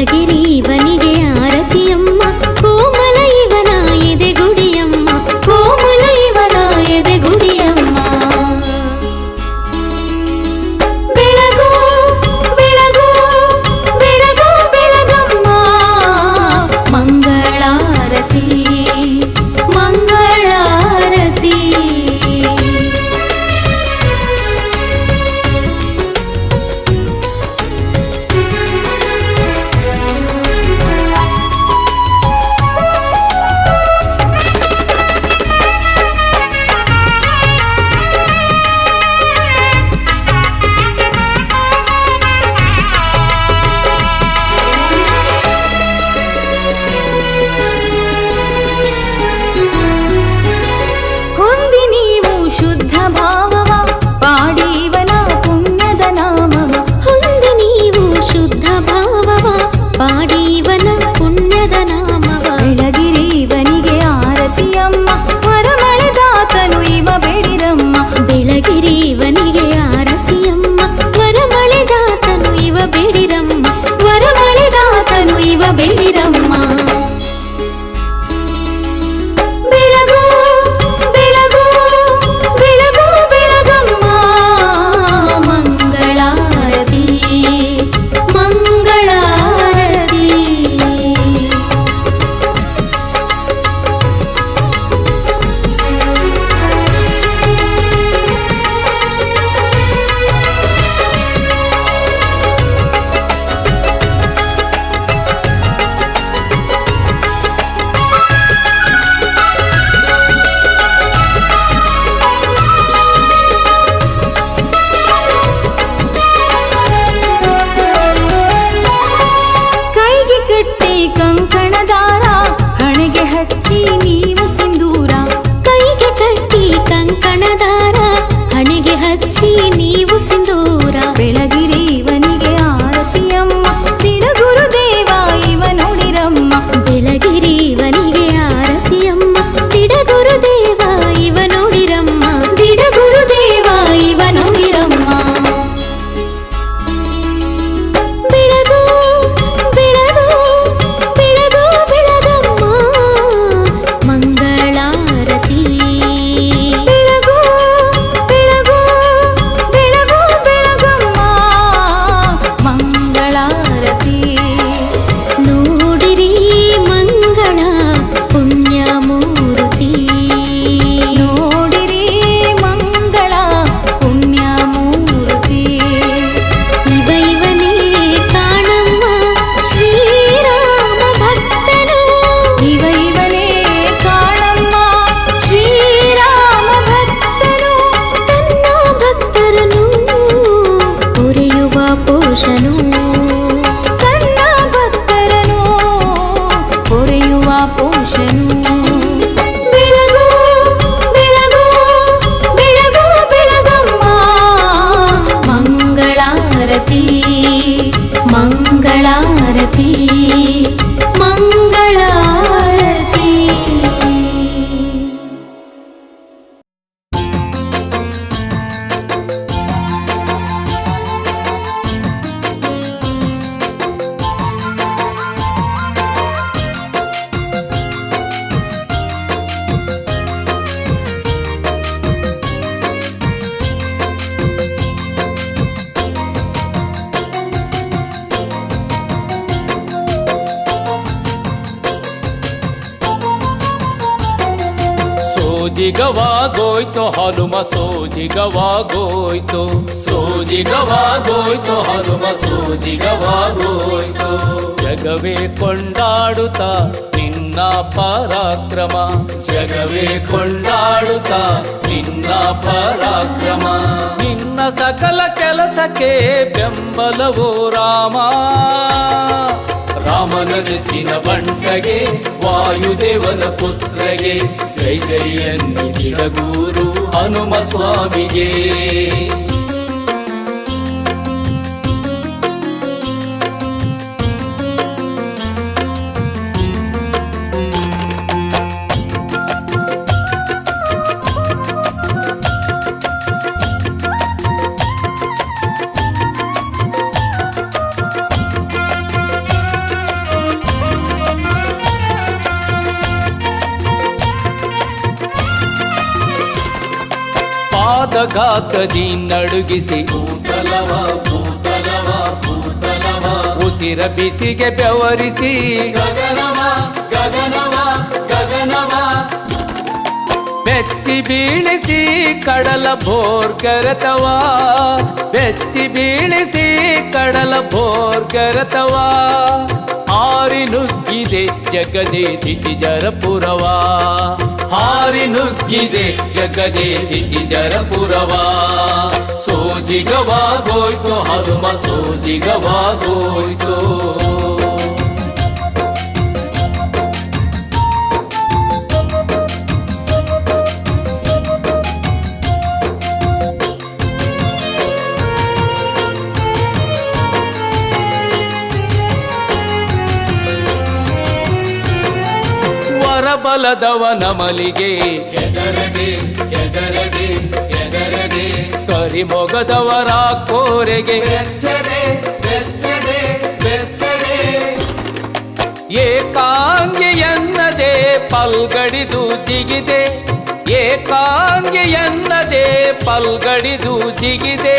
ಬೆಳಗಿರಿ ಇವನಿಗೆ ಆರತಿಯಮ್ಮ ಕೋಮಲ ಇವನ ಎದೆಗುಡಿಯಮ್ಮ ಕೋಮಲ ಇವನ ಎದೆಗುಡಿಯಮ್ಮ ಬೆಳಗು ಬೆಳಗು ಬೆಳಗು ಬೆಳಗಮ್ಮ ಮಂಗಳಾರತಿ ಮಂಗಳಾರತಿ ಹೊಂದಿ ನೀವು ಶುದ್ಧ ಭಾವವ ಪಾಡೀವನ ಪುಣ್ಯದ ನಾಮವ ಹೊಂದಿ ನೀವು ಶುದ್ಧ ಭಾವವ ಪಾಡೀವನ ಪುಣ್ಯದ ನಾಮವ ಬೆಳಗಿರಿ ಇವನಿಗೆ ಆರತಿಯಮ್ಮ ವರಮಳೆದಾತನು ಇವ ಬೇಡಿರಮ್ಮ ಬೆಳಗಿರಿ ಇವನಿಗೆ ಆರತಿಯಮ್ಮ ವರಮಳೆದಾತನು ಇವ ಬೇಡಿರಮ್ಮ ವರಮಳೆದಾತನು ಇವ ಬೇಡಿರಮ್ಮ ಬೆಳಗು ಬೆಳಗು ಬೆಳಗು ಬೆಳಗಮ್ಮ ಮಂಗಳಾರತಿ ಮಂಗಳಾರತಿ ಕೈಗೆ ಕಟ್ಟಿ ಕಂಕಣದಾರ ಹಣೆಗೆ ಹಚ್ಚಿ ನೀವು ಸಿಂಧೂರ ಕೈಗೆ ಕಟ್ಟಿ ಕಂಕಣದಾರ ಹಣೆಗೆ ಹಚ್ಚಿ ನೀವು ಸಿಂಧೂರ ಬೆಳಗಿರಿ ಇವನಿಗೆ ಆರತಿಯಮ್ಮ ತಿಡಗುರುದೇವ ಇವ ನೋಡಿರಮ್ಮ ಬೆಳಗಿರಿ ಇವನಿಗೆ ಆರತಿಯಮ್ಮ ತಿಡಗುರುದೇವ ಇವ ನೋಡಿರಮ್ಮ ತಿಡಗುರುದೇವ ಇವ ನೋಡಿರಮ್ಮ ಬೆಳಗು ಬೆಳಗು ಬೆಳಗು ಬೆಳಗಮ್ಮ ಮಂಗಳಾರತಿ ಬೆಳಗು ಬೆಳಗು ಬೆಳಗು ಬೆಳಗಮ್ಮ ಮಂಗಳಾರತಿ ನೋಡಿರಿ ಮಂಗಳ ಪುಣ್ಯಮೂರ್ತಿ ನೋಡಿರಿ ಮಂಗಳ ಪುಣ್ಯಮೂರ್ತಿ ಇವ ಇವನೇ ಕಾಣಮ್ಮ ಶ್ರೀರಾಮ ಭಕ್ತನು ಇವ ಇವನೇ ಕಾಣಮ್ಮ ಶ್ರೀರಾಮ ಭಕ್ತನು ತನ್ನ ಭಕ್ತರನು ಪೊರೆಯುವ ಪೋಷನು ತನ್ನ ಭಕ್ತರನು ಪೊರೆಯುವ ಪೋಷನು ಬೆಳಗು ಬೆಳಗು ಬೆಳಗು ಬೆಳಗಮ್ಮ ಮಂಗಳಾರತಿ ಮಂಗಳಾರತಿ ಮಂಗಳಾರತಿ ಸೋಜಿಗವಾಗೋಯ್ತು ಹನುಮ ಸೋಜಿಗವಾಗೋಯ್ತು ಸೋಜಿಗವಾಗೋಯ್ತು ಹನುಮ ಸೋಜಿಗವಾಗೋಯ್ತು ಜಗವೇ ಕೊಂಡಾಡುತ್ತಾ ನಿನ್ನ ಪರಾಕ್ರಮ ಜಗವೇ ಕೊಂಡಾಡುತ್ತಾ ನಿನ್ನ ಪರಾಕ್ರಮ ನಿನ್ನ ಸಕಲ ಕೆಲಸಕ್ಕೆ ಬೆಂಬಲವೋ ರಾಮ ರಾಮನ ನೆಚ್ಚಿನ ಬಂಟಗೆ ವಾಯುದೇವನ ಪುತ್ರಗೆ ಜೈ ಜೈ ಎನ್ನಿದಿಡಗೂರು ಹನುಮ ಸ್ವಾಮಿಗೆ ಆಘಾತದಿ ನಡುಗಿಸಿ ಭೂತಲವ ಭೂತಲವ ಭೂತಲವ ಉಸಿರ ಬಿಸಿಗೆ ಬೆವರಿಸಿ ಗಗನವ ಗಗನವ ಗಗನವ ಬೆಚ್ಚಿ ಬೀಳಿಸಿ ಕಡಲ ಭೋರ್ಗರತವ ಬೆಚ್ಚಿ ಬೀಳಿಸಿ ಕಡಲ ಭೋರ್ಗರತವ ಹಾರಿ ನುಗ್ಗಿದೆ ಜಗದೇ ದಿತಿಜರಪುರವ ಹಾರಿ ನುಗ್ಗಿದೆ ಜಗದೇ ದಿತಿಜರಪುರವ ಸೋಜಿಗವಾಗೋಯ್ತು ಹನುಮ ಸೋಜಿಗವಾಗೋಯ್ತು ವರಬಲದವನ ಮಲಿಗೆ ಹೆದರದೆ ಹೆದರದೆ ಹೆದರದೆ ಕರಿಮೊಗದವರ ಕೋರೆಗೆ ಬೆಚ್ಚದೆ ಬೆಚ್ಚದೆ ಬೆಚ್ಚದೆ ಏಕಾಂಗಿಯನ್ನದೆ ಪಲ್ಗಡಿದು ಜಿಗಿದೆ ಏಕಾಂಗಿಯನ್ನದೆ ಪಲ್ಗಡಿದು ಜಿಗಿದೆ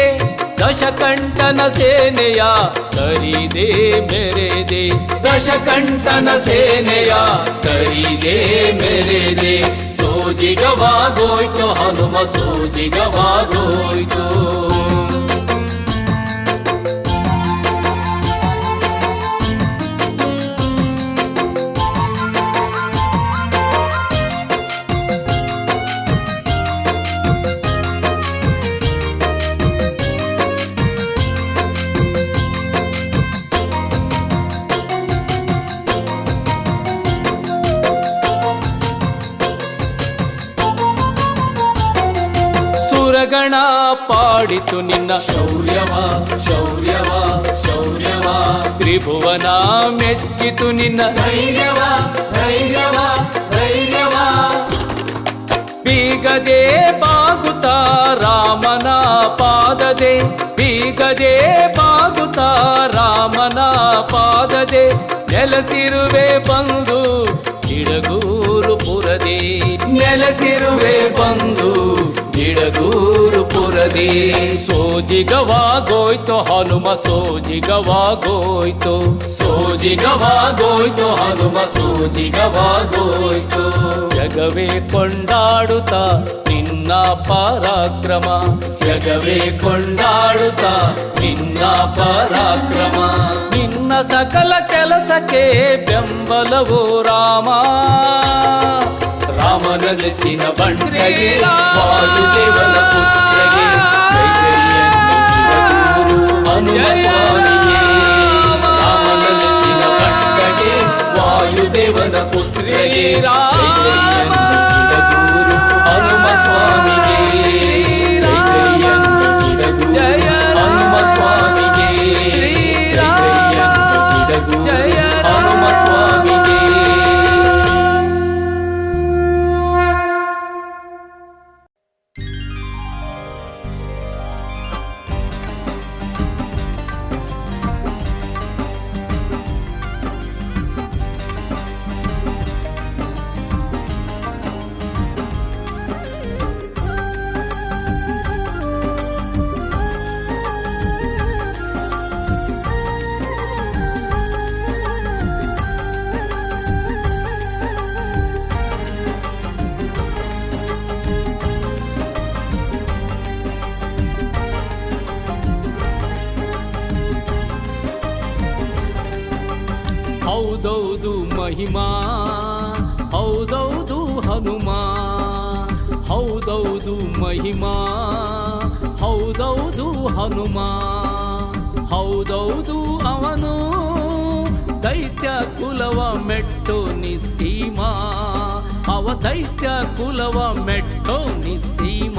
ದಶಕಂಠನ ಸೇನೆಯ ಕರಿದೆ ಮೆರೆದೆ ದಶಕಂಠನ ಸೇನೆಯ ಕರಿದೆ ಮೆರೆದೆ ಸೋಜಿಗವಾಗೋಯ್ತು ಹನುಮ ಸೋಜಿಗವಾಗೋಯ್ತು ಸುರಗಣ ಪಾಡಿತು ನಿನ್ನ ಶೌರ್ಯವ ಶೌರ್ಯವ ಶೌರ್ಯವ ತ್ರಿಭುವನ ಮೆಚ್ಚಿತು ನಿನ್ನ ಧೈರ್ಯವ ಧೈರ್ಯವ ಧೈರ್ಯವ ಬೀಗದೆ ಬಾಗುತ್ತ ರಾಮನ ಪಾದದೆ ಬೀಗದೆ ಬಾಗುತ್ತ ರಾಮನ ಪಾದದೆ ನೆಲೆಸಿರುವೆ ಬಂದು ಗಿಡಗೂರು ಪುರದೆ ನೆಲೆಸಿರುವೆ ಬಂದು ಗಿಡಗೂರು ಪುರದಿ ಸೋಜಿಗವಾಗೋಯ್ತು ಹನುಮ ಸೋಜಿಗವಾಗೋಯ್ತು ಸೋಜಿಗವಾಗೋಯ್ತು ಹನುಮ ಸೋಜಿಗವಾಗೋಯ್ತು ಜಗವೇ ಕೊಂಡಾಡುತ್ತ ನಿನ್ನ ಪರಾಕ್ರಮ ಜಗವೇ ಕೊಂಡಾಡುತ್ತ ನಿನ್ನ ಪರಾಕ್ರಮ ನಿನ್ನ ಸಕಲ ಕೆಲಸಕ್ಕೆ ಬೆಂಬಲವು ರಾಮ ರಾಮನ ನೆಚ್ಚಿನ ಬಂಟಗೆ ವಾಯುದೇವನ ಪುತ್ರಗೆ ಜೈ ಜೈ ಹನುಮ ಸ್ವಾಮಿಗೆ ರಾಮನ ನೆಚ್ಚಿನ ಬಂಟಗೆ ವಾಯುದೇವನ ಪುತ್ರಗೆ ಜೈ ಜೈ ಹನುಮ ಸ್ವಾಮಿಗೆ ಜೈ ಜೈ ಹನುಮ ಸ್ವಾಮಿಗೆ ಜೈ ಜೈ ಹನುಮ ಸ್ವಾಮಿಗೆ ಹೌದೌದು ಮಹಿಮಾ ಹೌದೌದು ಹನುಮ ಹೌದೌದು ಮಹಿಮಾ ಹೌದೌದು ಹನುಮ ಹೌದೌದು ಅವನು ದೈತ್ಯ ಕುಲವ ಮೆಟ್ಟೋ ನಿಸ್ಸೀಮ ಅವ ದೈತ್ಯ ಕುಲವ ಮೆಟ್ಟೋ ನಿಸ್ಸೀಮ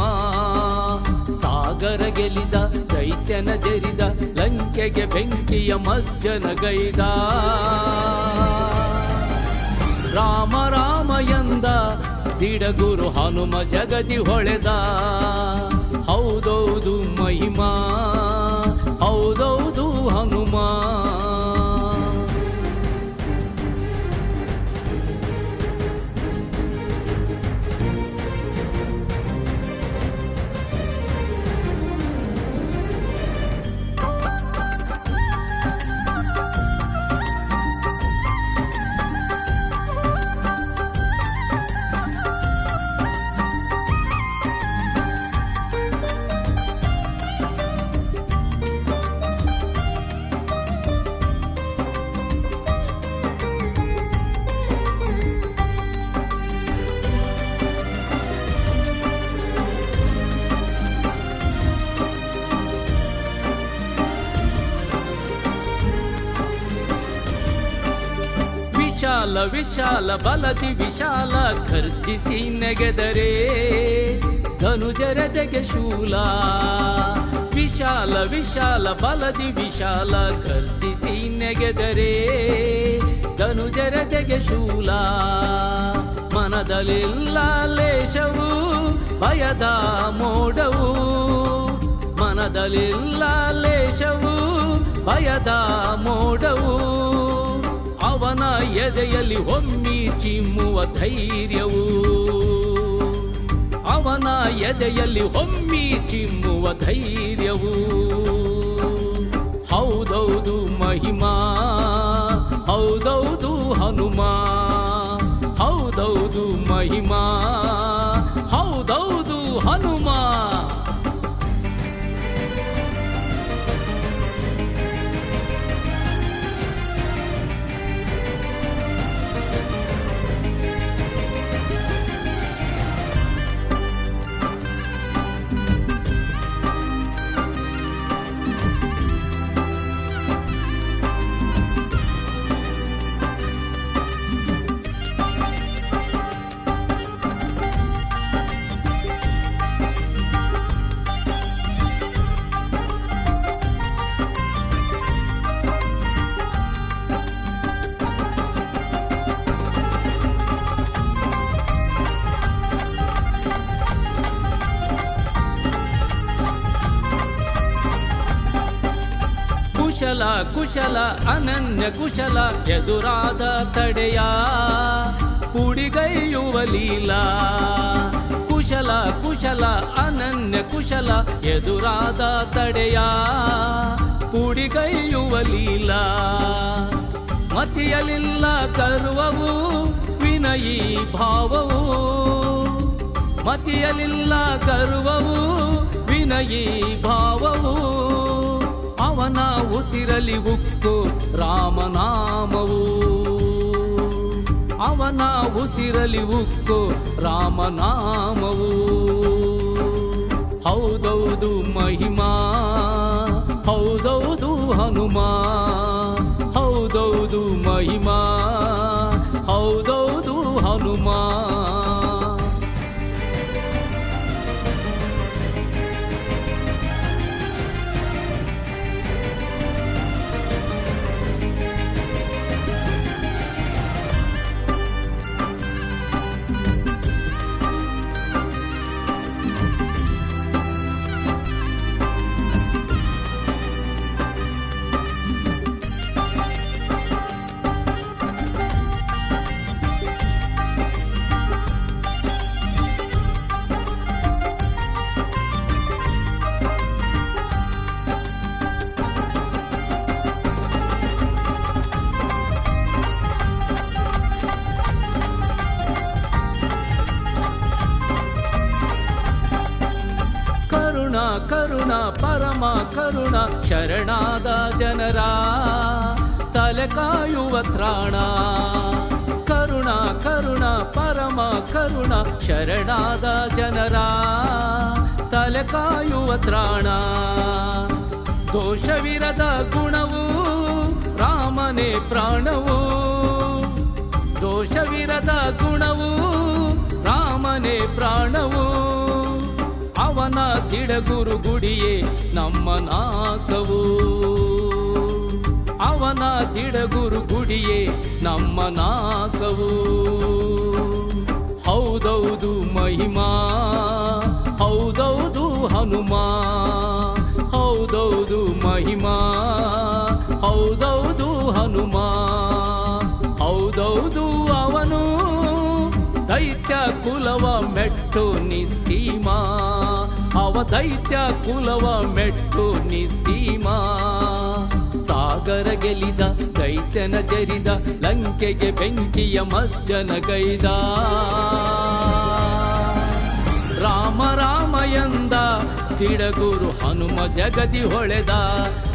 ಸಾಗರ ಗೆಲಿದ ದೈತ್ಯನ ಜರಿದ ಲಂಕೆಗೆ ಬೆಂಕಿಯ ಮಜ್ಜನ ಗೈದ ರಾಮ ರಾಮ ಎಂದ ದಿಡಗುರು ಹನುಮ ಜಗದಿ ಹೊಳೆದ ಹೌದೌದು ಮಹಿಮಾ ಹೌದೌದು ಹನುಮ ವಿಶಾಲ ವಿಶಾಲ ಬಲದಿ ವಿಶಾಲ ಖರ್ಜಿಸಿ ನೆಗೆದರೆ ಧನುಜರದೆಗೆ ಶೂಲ. ವಿಶಾಲ ವಿಶಾಲ ಬಲದಿ ವಿಶಾಲ ಖರ್ಜಿಸಿ ನೆಗೆದರೆ ಧನುಜರದೆಗೆ ಶೂಲ. ಮನದಲ್ಲಿಲ್ಲ ಲೇಷವು ಭಯದ ಮೋಡವು, ಮನದಲ್ಲಿಲ್ಲ ಲೇಷವು ಭಯದ ಮೋಡವು. ಅವನ ಎದೆಯಲ್ಲಿ ಹೊಮ್ಮಿ ಚಿಮ್ಮುವ ಧೈರ್ಯವು, ಅವನ ಎದೆಯಲ್ಲಿ ಹೊಮ್ಮಿ ಚಿಮ್ಮುವ ಧೈರ್ಯವು. ಹೌದೌದು ಮಹಿಮಾ, ಹೌದೌದು ಹನುಮ, ಹೌದೌದು ಮಹಿಮಾ, ಹೌದೌದು ಹನುಮ. ಕುಶಲ ಕುಶಲ ಅನನ್ಯ ಕುಶಲ ಎದುರಾದ ತಡೆಯ ಪುಡಿಗೈಯುವ ಲೀಲಾ. ಕುಶಲ ಕುಶಲ ಅನನ್ಯ ಕುಶಲ ಎದುರಾದ ತಡೆಯ ಪುಡಿಗೈಯುವ ಲೀಲಾ. ಮತಿಯಲಿಲ್ಲ ಗರ್ವವು ವಿನಯೀ ಭಾವವು, ಮತಿಯಲಿಲ್ಲ ಗರ್ವವು ವಿನಯೀ ಭಾವವು. ಅವನ ಉಸಿರಲಿ ಉಕ್ಕು ರಾಮನಾಮವು, ಅವನ ಉಸಿರಲಿ ಉಕ್ಕು ರಾಮನಾಮವು. ಹೌದೌದು ಮಹಿಮಾ, ಹೌದೌದು ಹನುಮ, ಹೌದೌದು ಮಹಿಮಾ, ಹೌದೌದು ಹನುಮ. ಕರುಣ ಪರಮ ಕರುಣ ಶರಣಾದ ಜನರ ತಲೆ ಕಾಯುವ ತ್ರಾಣ. ಕರುಣ ಕರುಣ ಪರಮ ಕರುಣ ಶರಣಾದ ಜನರ ತಲೆ ಕಾಯುವ ತ್ರಾಣ. ದೋಷವಿರದ ಗುಣವು ರಾಮನೇ ಪ್ರಾಣವು, ದೋಷವಿರದ ಗುಣವು ರಾಮನೇ ಪ್ರಾಣವು. ಅವನ ದಿಡಗುರು ಗುಡಿಯೇ ನಮ್ಮ ನಾಕವು, ಅವನ ದಿಡಗುರು ಗುಡಿಯೇ ನಮ್ಮ ನಾಕವು. ಹೌದೌದು ಮಹಿಮಾ, ಹೌದೌದು ಹನುಮ, ಹೌದೌದು ಮಹಿಮಾ, ಹೌದೌದು ಹನುಮ. ಹೌದೌದು ಅವನು ದೈತ್ಯ ಕುಲವ ಮೆಟ್ಟು ನಿಸ್ಸೀಮ, ಅವ ದೈತ್ಯ ಕುಲವ ಮೆಟ್ಟು ನಿಸ್ಸೀಮ. ಸಾಗರ ಗೆಲಿದ ದೈತ್ಯನ ಜರಿದ ಲಂಕೆಗೆ ಬೆಂಕಿಯ ಮಜ್ಜನ ಗೈದ. ರಾಮ ರಾಮ ಎಂದ ದಿಡಗುರು ಹನುಮ ಜಗದಿ ಹೊಳೆದ,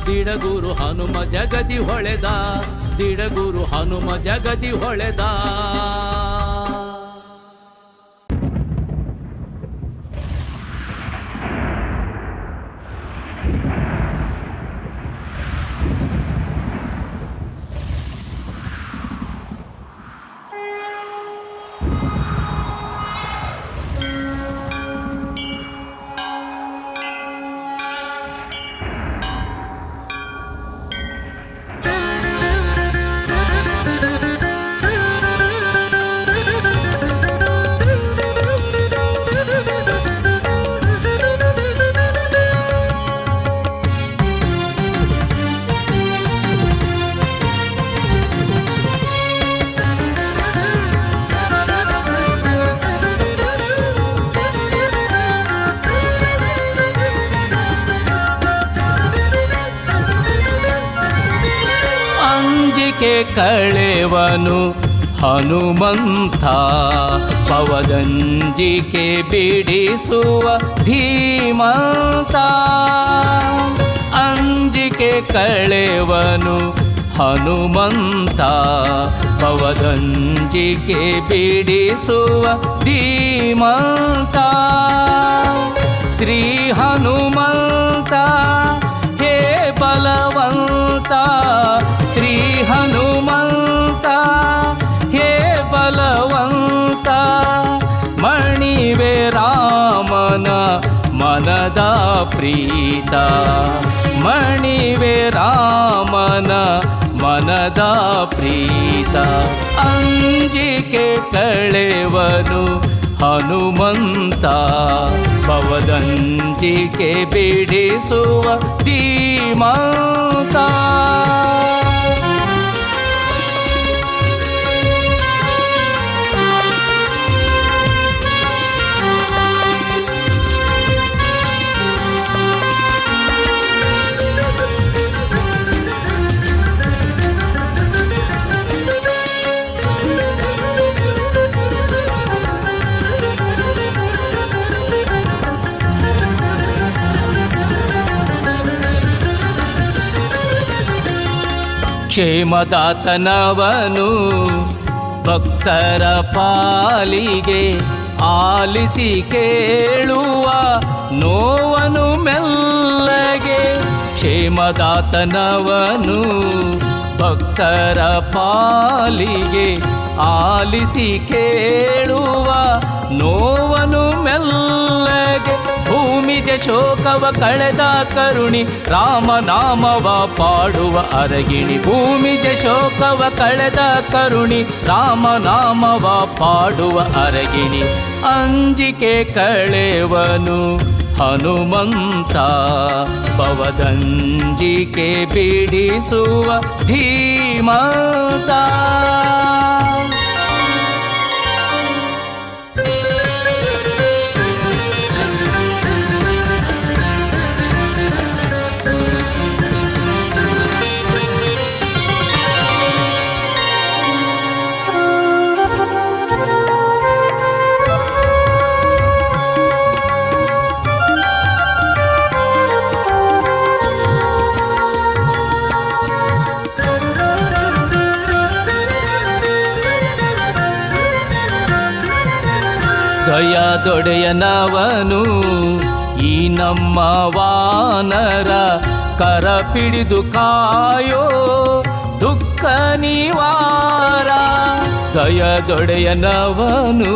ದಿಡಗುರು ಹನುಮ ಜಗದಿ ಹೊಳೆದ, ದಿಡಗುರು ಹನುಮ ಜಗದಿ ಹೊಳೆದ. ಕಳೆವನು ಹನುಮಂತ ಪವದಂಜಿಕೆ ಬಿಡಿಸುವ ಧೀಮಂತ ಅಂಜಿಕೆ ಕಳೆವನು ಹನುಮಂತ ಪವದಂಜಿಕೆ ಬಿಡಿಸುವ ಧೀಮಂತ ಶ್ರೀ ಹನುಮಂತ ಹೇ ಬಲವಂತ ಶ್ರೀ ಹನುಮಂತ ಹೇ ಬಲವಂತ ಮಣಿವೆ ರಾಮನ ಮನದ ಪ್ರೀತ ಮಣಿವೆ ರಾಮನ ಮನದ ಪ್ರೀತ ಅಂಜಿಕೆ ಕಳೆವನು ಹನುಮಂತ ಪವದಂಜಿಕೆ ಬಿಡಿಸುವ ಧೀಮಂತ ಕ್ಷೇಮದಾತನವನು ಭಕ್ತರ ಪಾಲಿಗೆ ಆಲಿಸಿ ಕೇಳುವ ನೋವನು ಮೆಲ್ಲಗೆ ಕ್ಷೇಮದಾತನವನು ಭಕ್ತರ ಪಾಲಿಗೆ ಆಲಿಸಿ ಕೇಳುವ ನೋವನು ಮೆಲ್ಲಗೆ ಭೂಮಿಜ ಶೋಕವ ಕಳೆದ ಕರುಣಿ ರಾಮನಾಮವ ಪಾಡುವ ಅರಗಿಣಿ ಭೂಮಿಜ ಶೋಕವ ಕಳೆದ ಕರುಣಿ ರಾಮನಾಮವ ಪಾಡುವ ಅರಗಿಣಿ ಅಂಜಿಕೆ ಕಳೆವನು ಹನುಮಂತ ಪವದಂಜಿಕೆ ಬಿಡಿಸುವ ಧೀಮಂತ ದಯದೊಡೆಯನವನು ಈ ನಮ್ಮ ವಾನರ ಕರ ಪಿಡಿದು ಕಾಯೋ ದುಃಖ ನಿವಾರ ದಯದೊಡೆಯನವನು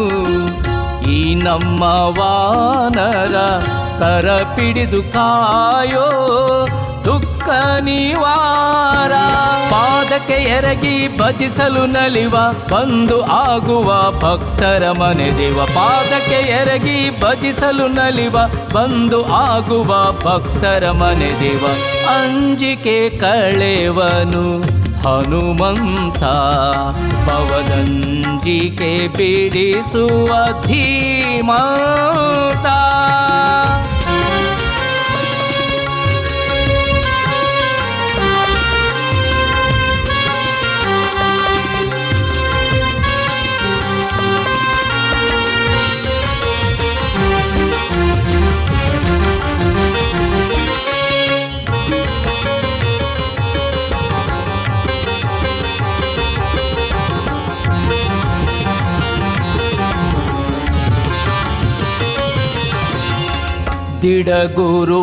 ಈ ನಮ್ಮ ವಾನರ ಕರ ಪಿಡಿದು ಕಾಯೋ ದುಃಖ ನಿವಾರ ಪಾದಕ್ಕೆ ಎರಗಿ ಭಜಿಸಲು ನಲಿವ ಬಂದು ಆಗುವ ಭಕ್ತರ ಮನೆ ದೇವ ಪಾದಕ್ಕೆ ಎರಗಿ ಭಜಿಸಲು ನಲಿವ ಬಂದು ಆಗುವ ಭಕ್ತರ ಮನೆ ದೇವ ಅಂಜಿಕೆ ಕಳೆವನು ಹನುಮಂತ ಪವದಂಜಿಕೆ ಬಿಡಿಸುವ ಧೀಮಂತ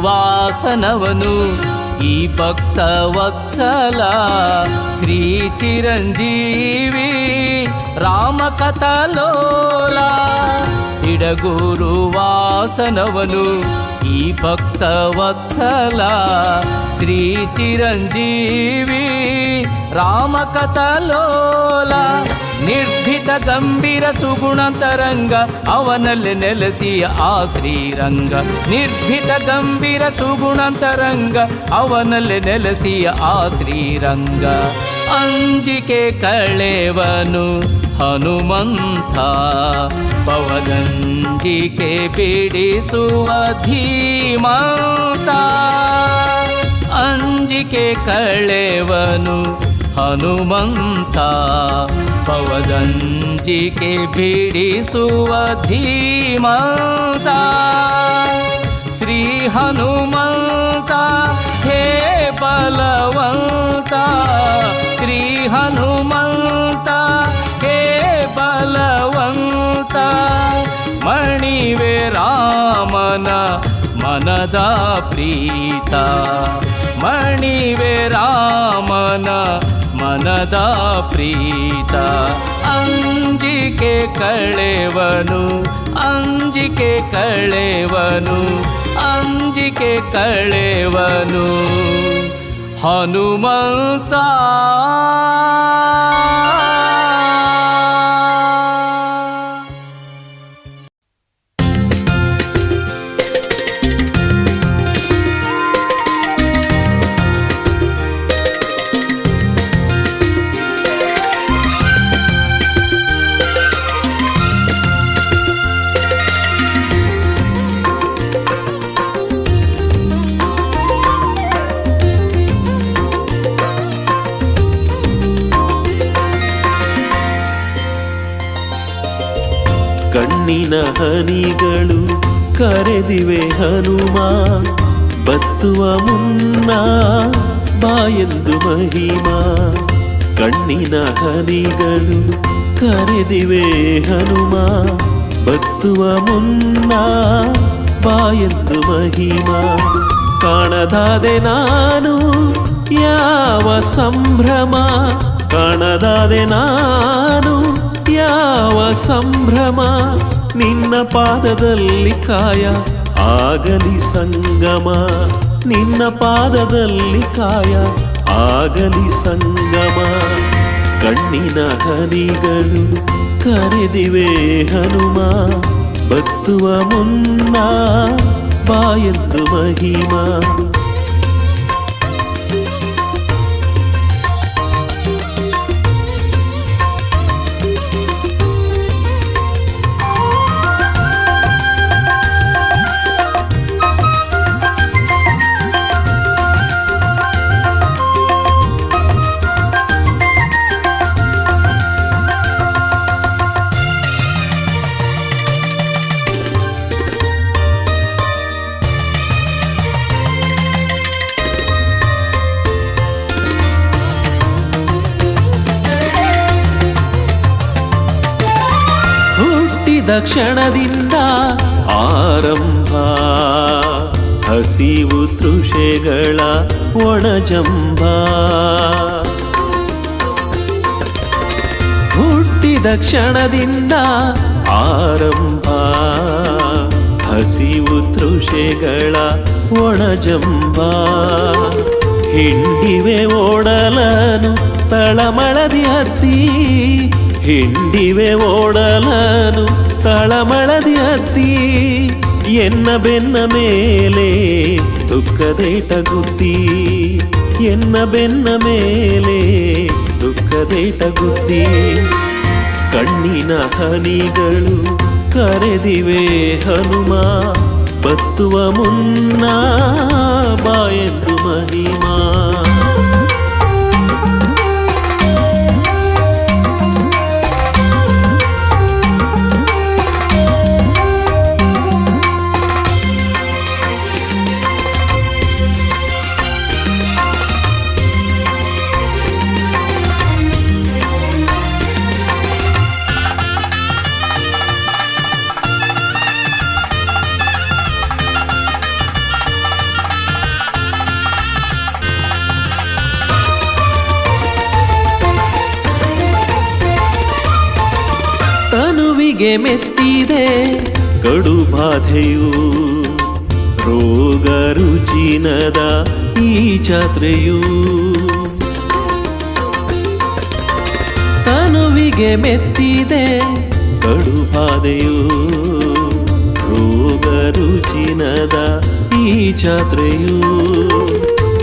ದಿಡಗುರುವಾಸನವನು ಈ ಭಕ್ತ ವತ್ಸಲ ಶ್ರೀ ಚಿರಂಜೀವಿ ರಾಮಕಥಲೋಲ ದಿಡಗುರುವಾಸನವನು ಈ ಭಕ್ತ ವತ್ಸಲ ಶ್ರೀ ಚಿರಂಜೀವಿ ರಾಮಕಥಲೋಲ ನಿರ್ಭೀತ ಗಂಭೀರ ಸುಗುಣ ತರಂಗ ಅವನಲ್ಲಿ ನೆಲೆಸಿಯ ಆ ಶ್ರೀರಂಗ ನಿರ್ಭೀತ ಗಂಭೀರ ಸುಗುಣ ತರಂಗ ಅವನಲ್ಲಿ ನೆಲೆಸಿಯ ಆ ಶ್ರೀರಂಗ ಅಂಜಿಕೆ ಕಳೆವನು ಹನುಮಂತ ಪವದಂಜಿಕೆ ಬಿಡಿಸುವ ಧೀಮಂತ ಅಂಜಿಕೆ ಕಳೆವನು ಹನುಮಂತ ಭವದಂಜಿಕೆ ಬಿಡಿಸುವ ಧೀಮಂತ ಶ್ರೀ ಹನುಮಂತ ಹೇ ಬಲವಂತ ಶ್ರೀ ಹನುಮಂತ ಹೇ ಬಲವಂತ ಮಣಿವೆ ರಾಮನ ಮನದ ಪ್ರೀತ ಮಣಿವೆ ರಾಮನ ಮನದ ಪ್ರೀತ ಅಂಜಿಕೆ ಕಳೆವನು ಅಂಜಿಕೆ ಕಳೆವನು ಅಂಜಿಕೆ ಕಳೆವನು ಹನುಮಂತ ಕಣ್ಣಿನ ಹನಿಗಳು ಕರೆದಿವೆ ಹನುಮ ಬತ್ತುವ ಮುನ್ನ ಬಾಯೆಂದು ಮಹಿಮಾ ಕಣ್ಣಿನ ಹನಿಗಳು ಕರೆದಿವೆ ಹನುಮ ಬತ್ತುವ ಮುನ್ನ ಬಾಯೆಂದು ಮಹಿಮಾ ಕಾಣದಾದೆ ನಾನು ಯಾವ ಸಂಭ್ರಮ ಕಾಣದಾದೆ ನಾನು ಯಾವ ಸಂಭ್ರಮ ನಿನ್ನ ಪಾದದಲ್ಲಿ ಕಾಯ ಆಗಲಿ ಸಂಗಮ ನಿನ್ನ ಪಾದದಲ್ಲಿ ಕಾಯ ಆಗಲಿ ಸಂಗಮ ಕಣ್ಣಿನ ಹನಿಗಳು ಕರೆದಿವೆ ಹನುಮ ಬತ್ತುವ ಮುನ್ನ ಬಾಯೆಂದು ಮಹಿಮಾ ಕ್ಷಣದಿಂದ ಆರಂಭ ಹಸಿವು ತೃಷೆಗಳ ಒಣಜಂಬ ಹುಟ್ಟಿದ ಕ್ಷಣದಿಂದ ಆರಂಭ ಹಸಿವು ತೃಷೆಗಳ ಒಣಜಂಬ ಹಿಂಡಿವೆ ಓಡಲನು ತಳಮಳದಿ ಹತ್ತಿ ಹಿಂಡಿವೆ ಓಡಲನು ತಳಮಳದಿ ಹತ್ತಿ ಎನ್ನ ಬೆನ್ನ ಮೇಲೆ ದುಃಖದೇಟ ಗುದ್ದಿ ಎನ್ನ ಬೆನ್ನ ಮೇಲೆ ದುಃಖದೇಟ ಗುದ್ದಿ ಕಣ್ಣಿನ ಹನಿಗಳು ಕರೆದಿವೆ ಹನುಮ ಬತ್ತುವ ಮುನ್ನ ಬಾಯೆಂದು ಮಹಿಮಾ ತನುವಿಗೆ ಮೆತ್ತಿದೆ ಕಡು ಬಾಧೆಯು ರೋಗ ರುಜಿನದ ಈ ಜಾತ್ರೆಯು ತನುವಿಗೆ ಮೆತ್ತಿದೆ ಕಡು ಬಾಧೆಯು ರೋಗ ರುಜಿನದ ಈ ಜಾತ್ರೆಯು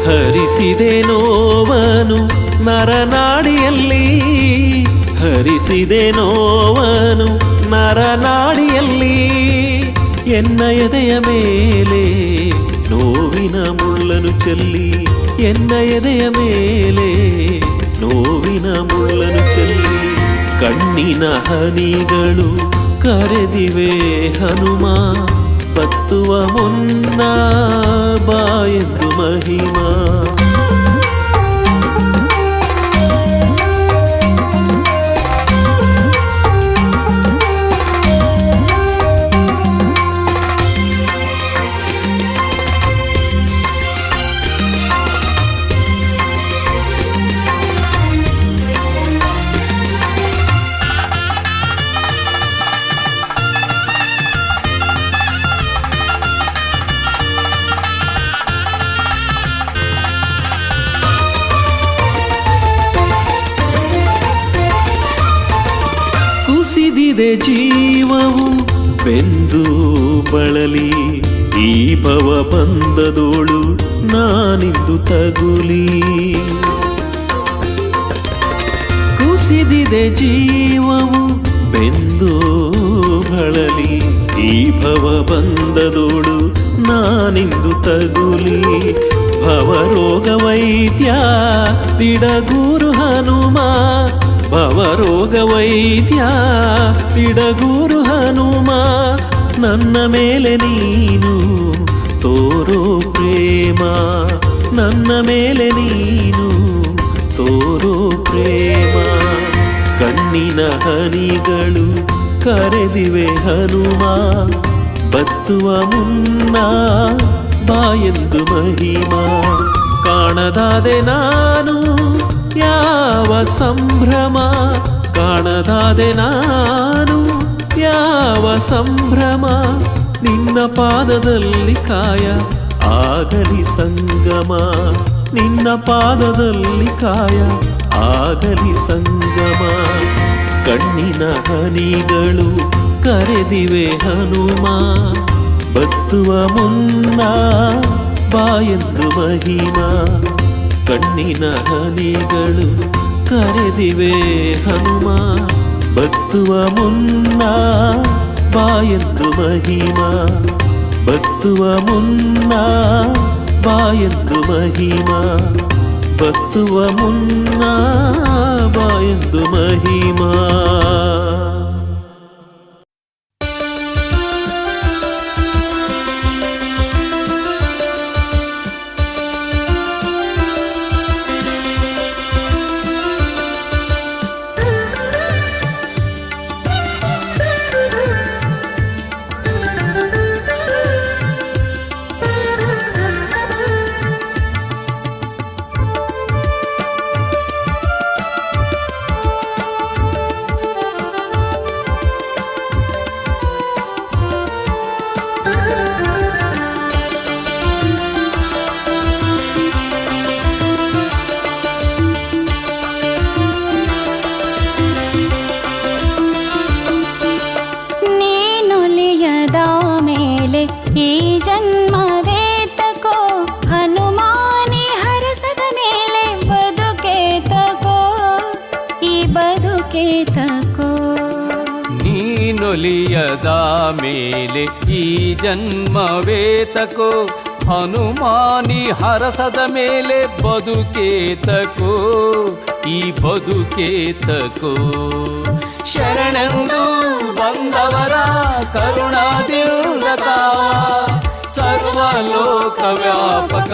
ಹರಿಸಿದೆ ನೋವನು ನರನಾಡಿಯಲ್ಲಿ ಹರಿಸಿದೆ ನೋವನು ನರನಾಡಿಯಲ್ಲಿ ಎನ್ನ ಎದೆಯ ಮೇಲೆ ನೋವಿನ ಮುಳ್ಳನು ಚೆಲ್ಲಿ ಎನ್ನ ಎದೆಯ ಮೇಲೆ ನೋವಿನ ಮುಳ್ಳನು ಚೆಲ್ಲಿ ಕಣ್ಣಿನ ಹನಿಗಳು ಕರೆದಿವೆ ಹನುಮ ಬತ್ತುವ ಮುನ್ನ ಬಾಯೆಂದು ಮಹಿಮಾ ಕುಸಿದಿದೆ ಜೀವವು ಬೆಂದು ಬಳಲಿ ಈ ಭವ ಬಂದದೋಳು ನಾನಿಂದು ತಗುಲಿ ಕುಸಿದಿದೆ ಜೀವವು ಬೆಂದು ಬಳಲಿ ಈ ಭವ ಬಂದದೋಳು ನಾನಿಂದು ತಗುಲಿ ಭವರೋಗ ವೈದ್ಯ ತಿಡಗೂರು ಹನುಮ ಭವರೋಗ ವೈದ್ಯ ತಿಡಗೂರು ಹನುಮ ನನ್ನ ಮೇಲೆ ನೀನು ತೋರೋ ಪ್ರೇಮ ನನ್ನ ಮೇಲೆ ನೀನು ತೋರೋ ಪ್ರೇಮ ಕಣ್ಣಿನ ಹನಿಗಳು ಕರೆದಿವೆ ಹನುಮ ಬತ್ತುವ ಮುನ್ನ ಬಾಯೆಂದು ಮಹಿಮಾ ಕಾಣದಾದೆ ನಾನು ಯಾವ ಸಂಭ್ರಮ ಕಾಣದಾದೆ ನಾನು ಯಾವ ಸಂಭ್ರಮ ನಿನ್ನ ಪಾದದಲ್ಲಿ ಕಾಯ ಆಗಲಿ ಸಂಗಮ ನಿನ್ನ ಪಾದದಲ್ಲಿ ಕಾಯ ಆಗಲಿ ಸಂಗಮ ಕಣ್ಣಿನ ಹನಿಗಳು ಕರೆದಿವೆ ಹನುಮ ಬತ್ತುವ ಮುನ್ನ ಬಾಯೆಂದು ಮಹಿಮಾ ಕಣ್ಣಿನ ಹನಿಗಳು ಕರೆದಿವೆ ಹನುಮ ಬತ್ತುವ ಮುನ್ನ ಬಾಯೆಂದು ಮಹಿಮಾ ಬತ್ತುವ ಮುನ್ನ ಬಾಯೆಂದು ಮಹಿಮಾ ಬತ್ತುವ ಮುನ್ನ ಬಾಯೆಂದು ಮಹಿಮಾ ಈ ಜನ್ಮವೇತಕೋ ಹನುಮಾನಿ ಹರಸದ ಮೇಲೆ ಬದುಕೇತಕೋ ಈ ಬದುಕೇತಕೋ ನೀನೊಲಿಯದ ಮೇಲೆ ಈ ಜನ್ಮವೇತಕೋ ಹನುಮಾನಿ ಹರಸದ ಮೇಲೆ ಬದುಕೇತಕೋ ಈ ಬದುಕೇತಕೋ ಶರಣೆಂದು ಬಂದವರ ಕರುಣಾದಿಂದ ಕಾವ ಸರ್ವಲೋಕ ವ್ಯಾಪಕ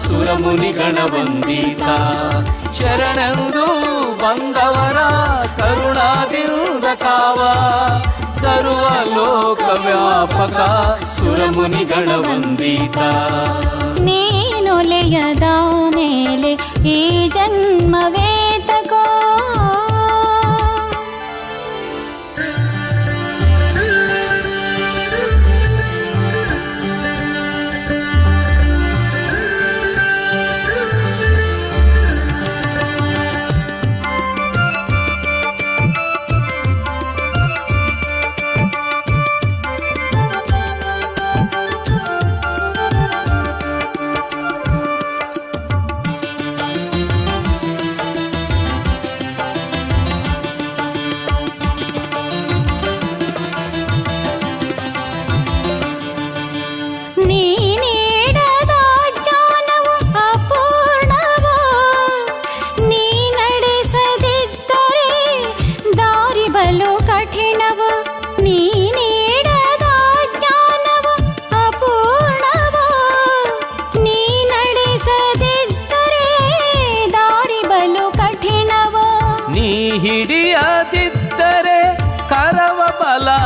ಸುರಮುನಿಗಣ ವಂದಿತ ಶರಣೆಂದು ಬಂದವರ ಕರುಣಾದಿಂದ ಕಾವ ಸರ್ವಲೋಕ ವ್ಯಾಪಕ ಸುರಮುನಿಗಣ ವಂದಿತ ನೀನೊಲೆಯದ ಮೇಲೆ ಈ ಜನ್ಮವೇತಕೋ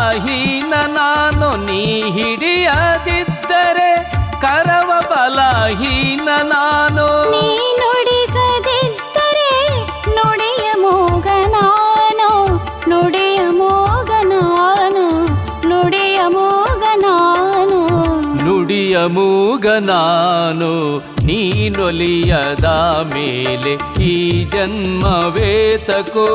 ಬಲಹೀನ ನಾನು, ನೀ ಹಿಡಿಯದಿದ್ದರೆ ಕರವ ಬಲಹೀನ ನಾನು. ನೀ ನುಡಿಸದಿದ್ದರೆ ನುಡಿಯ ಮೂಗ ನಾನು, ನುಡಿಯ ಮೂಗ ನಾನು, ನುಡಿಯ ಮೂಗ ನಾನು. ನುಡಿಯ ಮೂಗ ನಾನು, ನೀನೊಲಿಯದ ಮೇಲೆ ಈ ಜನ್ಮವೇತಕೋ.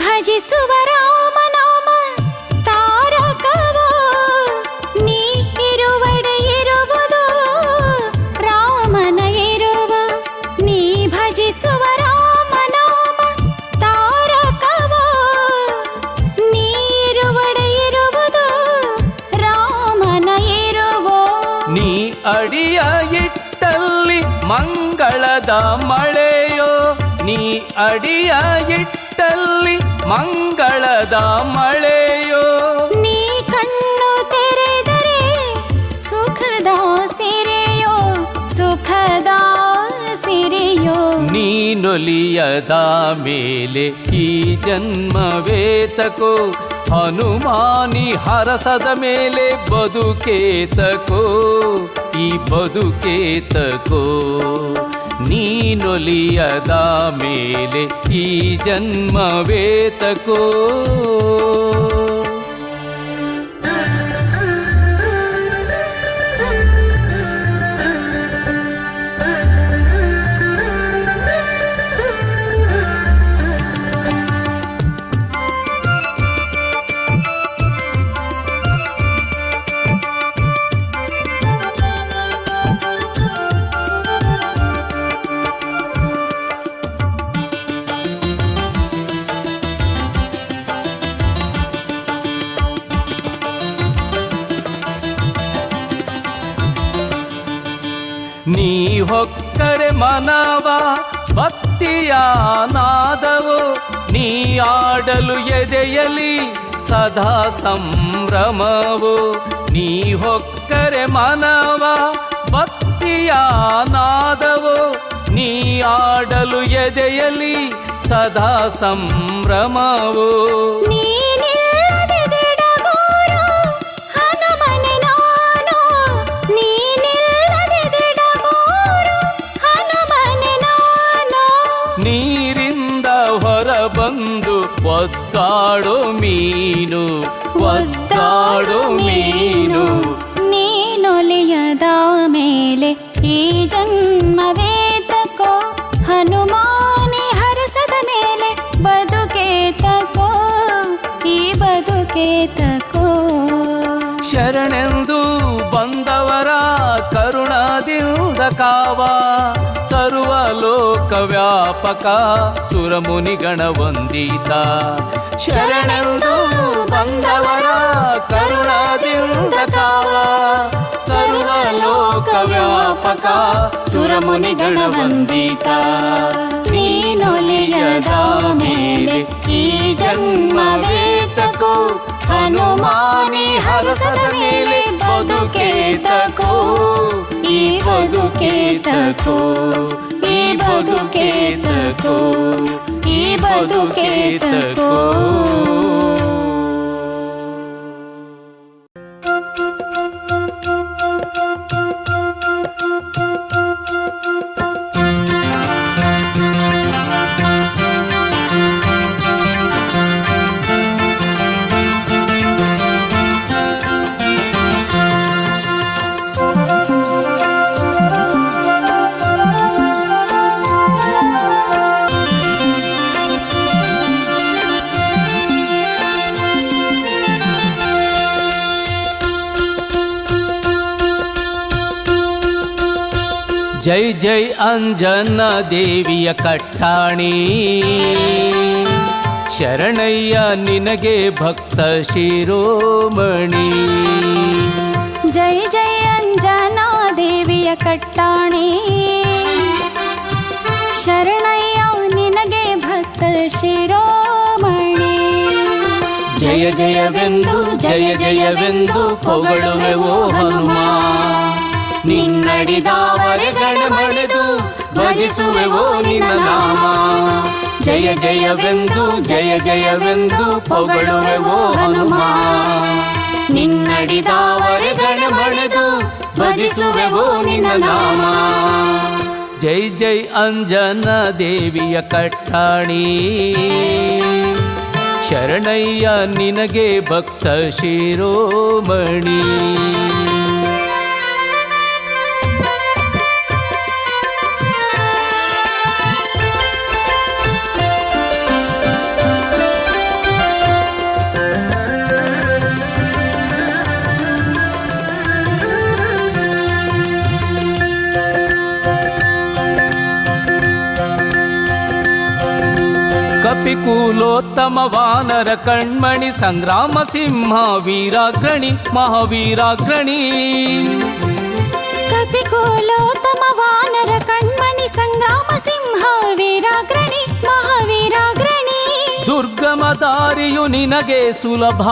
ಭಜಿಸುವ ರಾಮನಾಮ ತಾರಕವೋ, ನೀ ಇರುವಡೆ ಇರುವುದು ರಾಮನ ಇರುವ. ನೀ ಭಜಿಸುವ ರಾಮನಾಮ ತಾರಕವೋ, ನೀ ಇರುವಡೆ ಇರುವುದು ರಾಮನ ಇರುವೋ. ನೀ ಅಡಿಯ ಇಟ್ಟಲ್ಲಿ ಮಂಗಳದ ಮಳೆಯೋ, ನೀ ಅಡಿಯ ಇಟ್ಟಲ್ಲಿ ಮಂಗಳದ ಮಳೆಯೋ. ನೀ ಕಣ್ಣು ತೆರೆದರೆ ಸುಖದ ಸಿರೆಯೋ, ಸುಖದ ಸಿರೆಯೋ. ನೀನೊಲಿಯದ ಮೇಲೆ ಈ ಜನ್ಮವೇತಕೋ, ಹನುಮಾನಿ ಹರಸದ ಮೇಲೆ ಬದುಕೇತಕೋ, ಈ ಬದುಕೇತಕೋ. ನೀನೊಲಿಯದ ಮೇಲೆ ಈ ಜನ್ಮವೇತಕೋ. ನೀ ಹೊಕ್ಕರೆ ಮನವ ಭಕ್ತಿಯ ನಾದವೋ, ನೀ ಆಡಲು ಎದೆಯಲಿ ಸದಾ ಸಂಭ್ರಮವೋ. ನೀ ಹೊಕ್ಕರೆ ಮನವ ಭಕ್ತಿಯ ನಾದವೋ, ನೀ ಆಡಲು ಎದೆಯಲಿ ಸದಾ ಸಂಭ್ರಮವೋ. ನೀರಿಂದ ಹೊರಬಂದು ಒದ್ದಾಡೋ ಮೀನು, ಒದ್ದಾಡೋ ಮೀನು. ನೀನೊಲಿಯದ ಮೇಲೆ ಈ ಜನ್ಮವೇತಕೋ, ಹನುಮಾನಿ ಹರಸದ ಮೇಲೆ ಬದುಕೇತಕೋ, ಈ ಬದುಕೇತಕೋ. ಶರಣೆಂದು ಬಂದವರ ಕರುಣದಿಂದ ಕಾವ, ಸರ್ವಲೋಕ ವ್ಯಾಪಕ ಸುರಮುನಿಗಣ ವಂದಿತ. ಶರಣೆಂದು ಬಂದವರ ಕರುಣದಿಂದ ಕಾವ, ಸರ್ವಲೋಕ ವ್ಯಾಪಕ ಸುರಮುನಿಗಣ ವಂದಿತ. ನೀನೊಲಿಯದ ಮೇಲೆ ಈ ಜನ್ಮವೇತಕೋ, ಹನುಮಾನಿ ಹರಸದ ಮೇಲೆ ಬದುಕೇತಕೋ, ಈ ಬದುಕೇತಕೋ, ಈ ಬದುಕೇತಕೋ, ಈ ಬದುಕೇತಕೋ. ಜೈ ಜೈ ಅಂಜನ ದೇವಿಯ ಕಟ್ಟಾಣಿ ಶರಣಯ್ಯ ನಿನಗೆ ಭಕ್ತ ಶಿರೋಮಣಿ. ಜೈ ಜೈ ಅಂಜನಾ ದೇವಿಯ ಕಟ್ಟಾಣಿ ಶರಣಯ್ಯ ನಿನಗೆ ಭಕ್ತ ಶಿರೋಮಣಿ. ಜಯ ಜಯವೆಂದು ಜಯ ಜಯವೆಂದು ಪೊಗಳುವೆವೋ ಹನುಮ, ನಿನ್ನಡಿದಾವರೆಗಣಮಣಿದು ಭಜಿಸುವೆವೋ ನಿನ್ನ ನಾಮ. ಜಯ ಜಯವೆಂದು ಜಯ ಜಯವೆಂದು ಪೊಗಳುವೆವೋ ಹನುಮ, ನಿನ್ನಡಿದಾವರೆಗಣಮಣಿದು ಭಜಿಸುವೆವೋ ನಿನ್ನ ನಾಮ. ಜೈ ಜೈ ಅಂಜನ ದೇವಿಯ ಕಟ್ಟಾಣಿ ಶರಣಯ್ಯ ನಿನಗೆ ಭಕ್ತ ಶಿರೋಮಣಿ. ಕಪಿಕೂಲೋತ್ತಮ ವಾನರ ಕಣ್ಮಣಿ ಸಂಗ್ರಾಮ ಸಿಂಹ ವೀರಾಗ್ರಣಿ ಮಹಾವೀರಾಗ್ರಣಿ. ಕಪಿಕೂಲೋತ್ತಮ ವಾನರ ಕಣ್ಮಣಿ ಸಂಗ್ರಾಮ ಸಿಂಹ ವೀರಾಗ್ರಣಿ ಮಹಾವೀರಾಗ್ರಣಿ. ದುರ್ಗಮ ದಾರಿಯು ನಿನಗೆ ಸುಲಭ,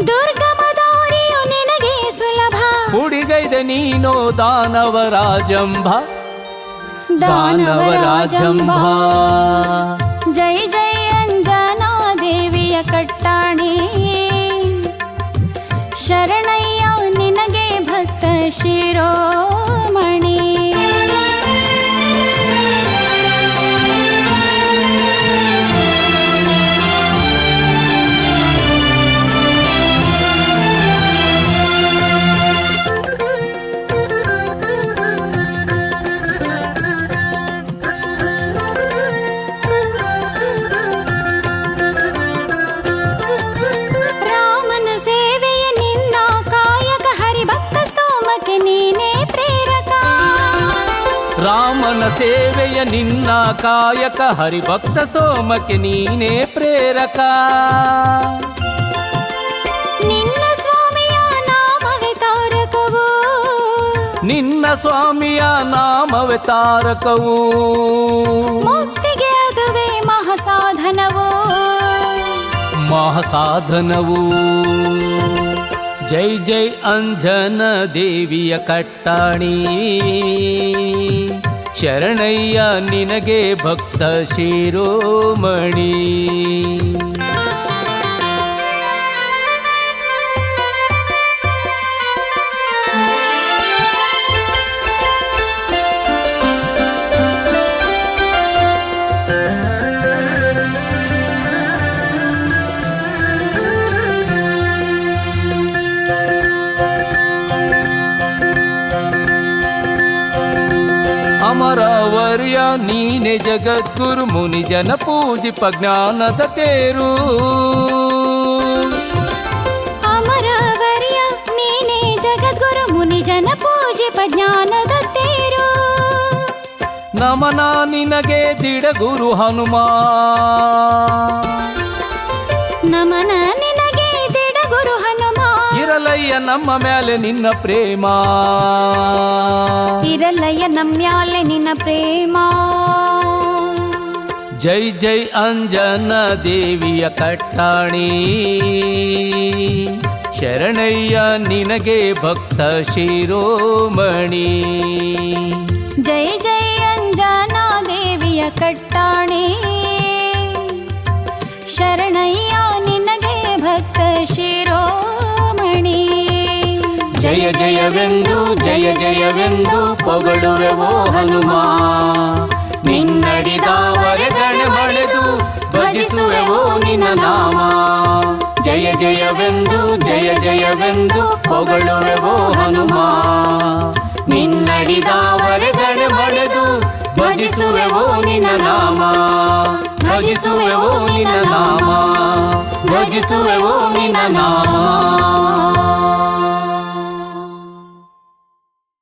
ದುರ್ಗಮ ದಾರಿಯು ನಿನಗೆ ಸುಲಭ. ಹುಡಿಗೈದೆ ನೀನೋ ದಾನವರಾಜಂಬ ದಾನವರಾಜಂಬ. ಜೈ ಜೈ ಅಂಜನಾ ದೇವಿಯ ಕಟ್ಟಾಣಿ ಶರಣಯ್ಯ ನಿನಗೆ ಭಕ್ತ ಶಿರೋಮಣಿ. ರಾಮನ ಸೇವೆಯ ನಿನ್ನ ಕಾಯಕ ಹರಿಭಕ್ತ ಸ್ತೋಮಕ್ಕೆ ನೀನೇ ಪ್ರೇರಕ. ನಿನ್ನ ಸ್ವಾಮಿಯ ನಾಮವೇ ತಾರಕವು, ನಿನ್ನ ಸ್ವಾಮಿಯ ನಾಮವೇ ತಾರಕವು. ಮುಕ್ತಿಗೆ ಅದುವೇ ಮಹಾಸಾಧನವು, ಮಹಾಸಾಧನವು. ಜೈ ಜೈ ಅಂಜನ ದೇವಿಯ ಕಟ್ಟಾಣಿ ಶರಣಯ್ಯ ನಿನಗೆ ಭಕ್ತ ಶಿರೋಮಣಿ. ಅಮರವರ್ಯ ನೀನೆ ಜಗದ್ಗುರು ಮುನಿ ಜನ ಪೂಜಿಪ ಜ್ಞಾನದ ತೇರು. ಅಮರವರ್ಯ ನೀನೆ ಜಗದ್ಗುರು ಮುನಿ ಜನ ಪೂಜಿಪ ಜ್ಞಾನದ ತೇರು. ನಮನ ನಿನಗೆ ದಿಡಗುರು ಹನುಮ, ನಮನ ನಿನಗೆ ದಿಡಗುರು ಹನುಮ. ಇರಲಯ್ಯ ನಮ್ಮ ಮೇಲೆ ನಿನ್ನ ಪ್ರೇಮ, ಇರಲಯ್ಯ ನಮ್ಯಾಲೆ ನಿನ್ನ ಪ್ರೇಮ. ಜೈ ಜೈ ಅಂಜನ ದೇವಿಯ ಕಟ್ಟಾಣಿ ಶರಣಯ್ಯ ನಿನಗೆ ಭಕ್ತ ಶಿರೋಮಣಿ. ಜೈ ಜೈ ಅಂಜನಾ ದೇವಿಯ ಕಟ್ಟಾಣಿ ಶರಣಯ್ಯ ನಿನಗೆ ಭಕ್ತ ಶಿರೋಮಣಿ. ಜಯ ಜಯವೆಂದು ಜಯ ಜಯವೆಂದು ಪೊಗಳುವೆವೋ ಹನುಮ, ನಿನ್ನಡಿದಾವರೆಗಣಮಣಿದು ಭಜಿಸುವೆವೋ ನಿನ್ನ ನಾಮ. ಜಯ ಜಯವೆಂದು ಜಯ ಜಯವೆಂದು ಪೊಗಳುವೆವೋ ಹನುಮ, ನಿನ್ನಡಿದಾವರೆಗಣಮಣಿದು ಭಜಿಸುವೆವೋ ನಿನ್ನ ನಾಮ. ಭಜಿಸುವೆವೋ ನಿನ್ನ ನಾಮ, ಭಜಿಸುವೆವೋ ನಿನ್ನ ನಾಮ.